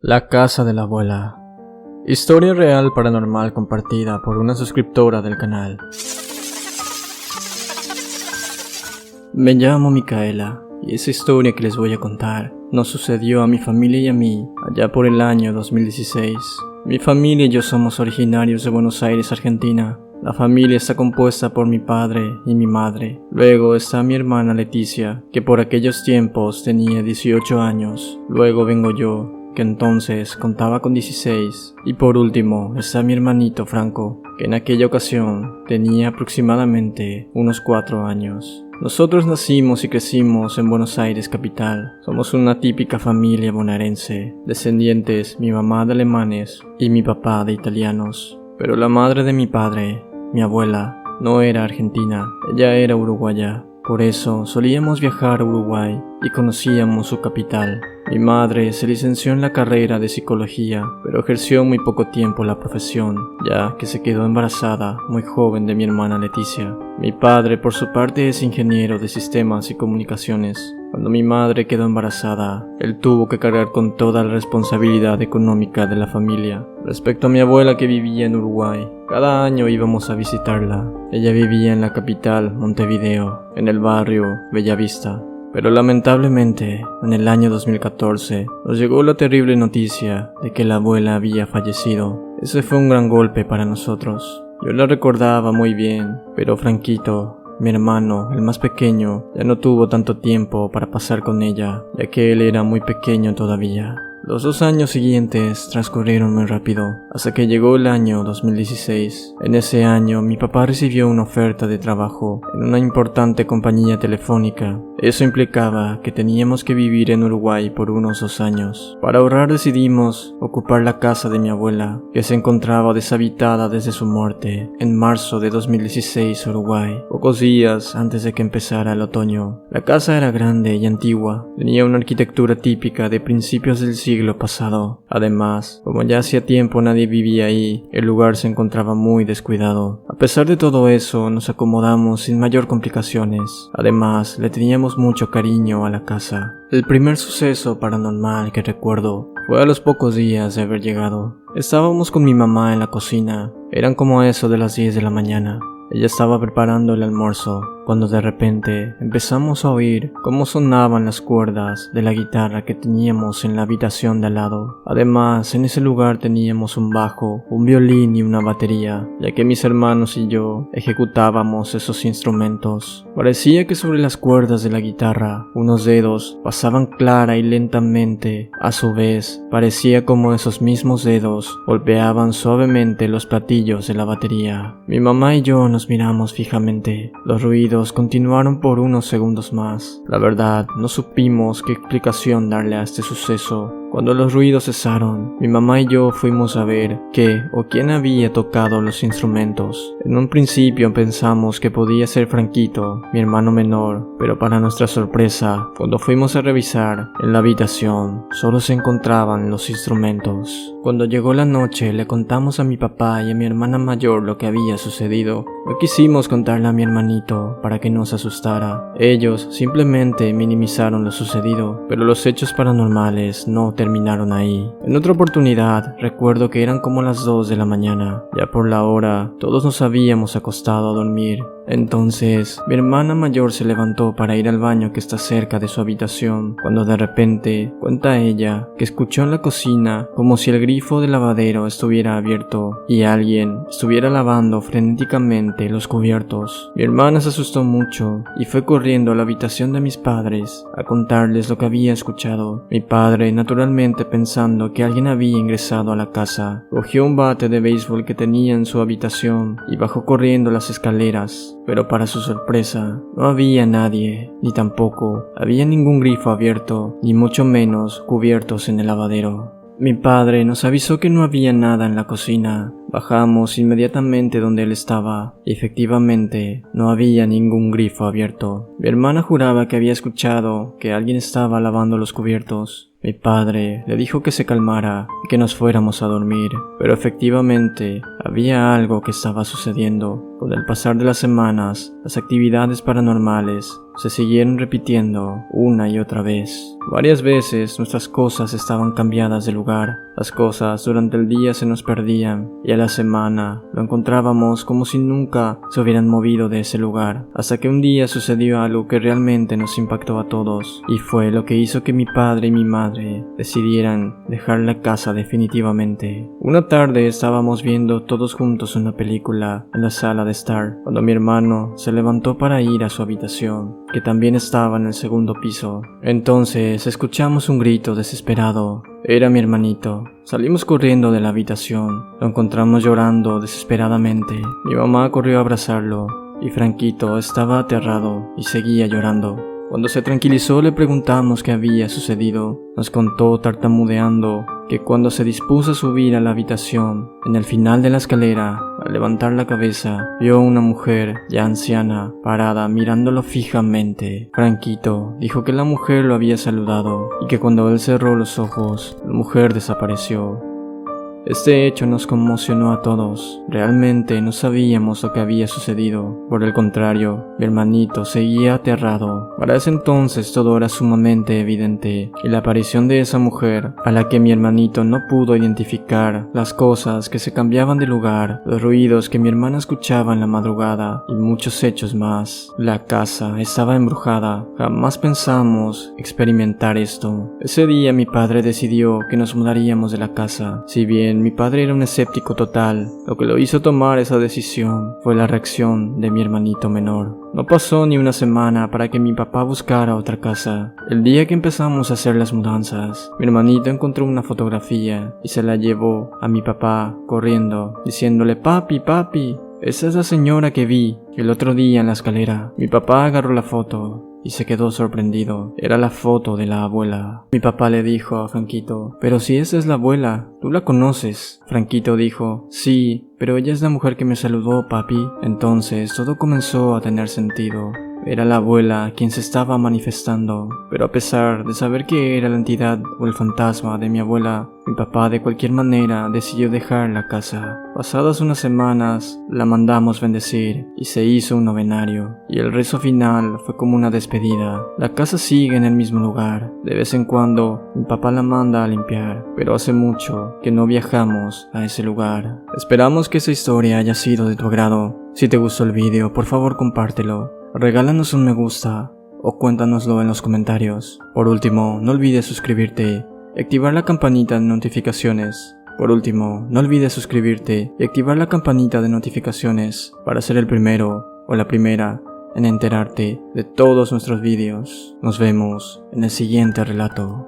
La casa de la abuela. Historia real paranormal compartida por una suscriptora del canal. Me llamo Micaela y esa historia que les voy a contar nos sucedió a mi familia y a mí allá por el año 2016. Mi familia y yo somos originarios de Buenos Aires, Argentina. La familia está compuesta por mi padre y mi madre. Luego está mi hermana Leticia, que por aquellos tiempos tenía 18 años. Luego vengo yo, que entonces contaba con 16. Y por último está mi hermanito Franco, que en aquella ocasión tenía aproximadamente unos 4 años. Nosotros nacimos y crecimos en Buenos Aires capital. Somos una típica familia bonaerense, descendientes mi mamá de alemanes y mi papá de italianos. Pero la madre de mi padre, mi abuela, no era argentina, ella era uruguaya. Por eso solíamos viajar a Uruguay y conocíamos su capital. Mi madre se licenció en la carrera de psicología, pero ejerció muy poco tiempo la profesión, ya que se quedó embarazada muy joven de mi hermana Leticia. Mi padre, por su parte, es ingeniero de sistemas y comunicaciones. Cuando mi madre quedó embarazada, él tuvo que cargar con toda la responsabilidad económica de la familia. Respecto a mi abuela que vivía en Uruguay, cada año íbamos a visitarla. Ella vivía en la capital, Montevideo, en el barrio Bellavista. Pero lamentablemente, en el año 2014, nos llegó la terrible noticia de que la abuela había fallecido. Ese fue un gran golpe para nosotros. Yo la recordaba muy bien, pero Franquito, mi hermano, el más pequeño, ya no tuvo tanto tiempo para pasar con ella, ya que él era muy pequeño todavía. Los 2 años siguientes transcurrieron muy rápido, hasta que llegó el año 2016. En ese año, mi papá recibió una oferta de trabajo en una importante compañía telefónica. Eso implicaba que teníamos que vivir en Uruguay por unos 2 años. Para ahorrar decidimos ocupar la casa de mi abuela, que se encontraba deshabitada desde su muerte en marzo de 2016, Uruguay, pocos días antes de que empezara el otoño. La casa era grande y antigua, tenía una arquitectura típica de principios del siglo pasado. Además, como ya hacía tiempo nadie vivía ahí, el lugar se encontraba muy descuidado. A pesar de todo eso, nos acomodamos sin mayor complicaciones. Además, le teníamos mucho cariño a la casa. El primer suceso paranormal que recuerdo fue a los pocos días de haber llegado. Estábamos con mi mamá en la cocina. Eran como eso de las 10 de la mañana. Ella estaba preparando el almuerzo, cuando de repente empezamos a oír cómo sonaban las cuerdas de la guitarra que teníamos en la habitación de al lado. Además, en ese lugar teníamos un bajo, un violín y una batería, ya que mis hermanos y yo ejecutábamos esos instrumentos. Parecía que sobre las cuerdas de la guitarra, unos dedos pasaban clara y lentamente. A su vez, parecía como esos mismos dedos golpeaban suavemente los platillos de la batería. Mi mamá y yo nos miramos fijamente. Los ruidos continuaron por unos segundos más. La verdad, no supimos qué explicación darle a este suceso. Cuando los ruidos cesaron, mi mamá y yo fuimos a ver qué o quién había tocado los instrumentos. En un principio pensamos que podía ser Franquito, mi hermano menor, pero para nuestra sorpresa, cuando fuimos a revisar en la habitación, solo se encontraban los instrumentos. Cuando llegó la noche, le contamos a mi papá y a mi hermana mayor lo que había sucedido. No quisimos contarle a mi hermanito para que no se asustara. Ellos simplemente minimizaron lo sucedido, pero los hechos paranormales no terminaron ahí. En otra oportunidad, recuerdo que eran como las 2 de la mañana. Ya por la hora, todos nos habíamos acostado a dormir. Entonces, mi hermana mayor se levantó para ir al baño que está cerca de su habitación, cuando de repente, cuenta ella, que escuchó en la cocina como si el grifo del lavadero estuviera abierto y alguien estuviera lavando frenéticamente los cubiertos. Mi hermana se asustó mucho y fue corriendo a la habitación de mis padres a contarles lo que había escuchado. Mi padre, naturalmente pensando que alguien había ingresado a la casa, cogió un bate de béisbol que tenía en su habitación y bajó corriendo las escaleras. Pero para su sorpresa, no había nadie, ni tampoco había ningún grifo abierto, ni mucho menos cubiertos en el lavadero. Mi padre nos avisó que no había nada en la cocina. Bajamos inmediatamente donde él estaba, y efectivamente no había ningún grifo abierto. Mi hermana juraba que había escuchado que alguien estaba lavando los cubiertos. Mi padre le dijo que se calmara y que nos fuéramos a dormir, pero efectivamente había algo que estaba sucediendo. Con el pasar de las semanas, las actividades paranormales se siguieron repitiendo una y otra vez. Varias veces nuestras cosas estaban cambiadas de lugar. Las cosas durante el día se nos perdían y a la semana lo encontrábamos como si nunca se hubieran movido de ese lugar. Hasta que un día sucedió algo que realmente nos impactó a todos y fue lo que hizo que mi padre y mi madre decidieran dejar la casa definitivamente. Una tarde estábamos viendo todos juntos una película en la sala de estar cuando mi hermano se levantó para ir a su habitación, que también estaba en el segundo piso. Entonces escuchamos un grito desesperado. Era mi hermanito. Salimos corriendo de la habitación. Lo encontramos llorando desesperadamente. Mi mamá corrió a abrazarlo y Franquito estaba aterrado y seguía llorando. Cuando se tranquilizó le preguntamos qué había sucedido. Nos contó tartamudeando que cuando se dispuso a subir a la habitación, en el final de la escalera, al levantar la cabeza, vio a una mujer ya anciana parada mirándolo fijamente. Franquito dijo que la mujer lo había saludado y que cuando él cerró los ojos, la mujer desapareció. Este hecho nos conmocionó a todos. Realmente no sabíamos lo que había sucedido. Por el contrario, mi hermanito seguía aterrado. Para ese entonces todo era sumamente evidente y la aparición de esa mujer, a la que mi hermanito no pudo identificar, las cosas que se cambiaban de lugar, los ruidos que mi hermana escuchaba en la madrugada y muchos hechos más. La casa estaba embrujada. Jamás pensamos experimentar esto. Ese día mi padre decidió que nos mudaríamos de la casa. Si bien mi padre era un escéptico total, lo que lo hizo tomar esa decisión fue la reacción de mi hermanito menor. No pasó ni una semana para que mi papá buscara otra casa. El día que empezamos a hacer las mudanzas, mi hermanito encontró una fotografía y se la llevó a mi papá corriendo, diciéndole: papi, papi, esa es la señora que vi el otro día en la escalera. Mi papá agarró la foto y se quedó sorprendido. Era la foto de la abuela. Mi papá le dijo a Franquito: pero si esa es la abuela, ¿tú la conoces? Franquito dijo: sí, pero ella es la mujer que me saludó, papi. Entonces todo comenzó a tener sentido. Era la abuela quien se estaba manifestando, pero a pesar de saber que era la entidad o el fantasma de mi abuela, mi papá de cualquier manera decidió dejar la casa. Pasadas unas semanas, la mandamos bendecir y se hizo un novenario, y el rezo final fue como una despedida. La casa sigue en el mismo lugar. De vez en cuando, mi papá la manda a limpiar, pero hace mucho que no viajamos a ese lugar. Esperamos que esa historia haya sido de tu agrado. Si te gustó el video, por favor compártelo. Regálanos un me gusta o cuéntanoslo en los comentarios. Por último, no olvides suscribirte y activar la campanita de notificaciones. Para ser el primero o la primera en enterarte de todos nuestros videos. Nos vemos en el siguiente relato.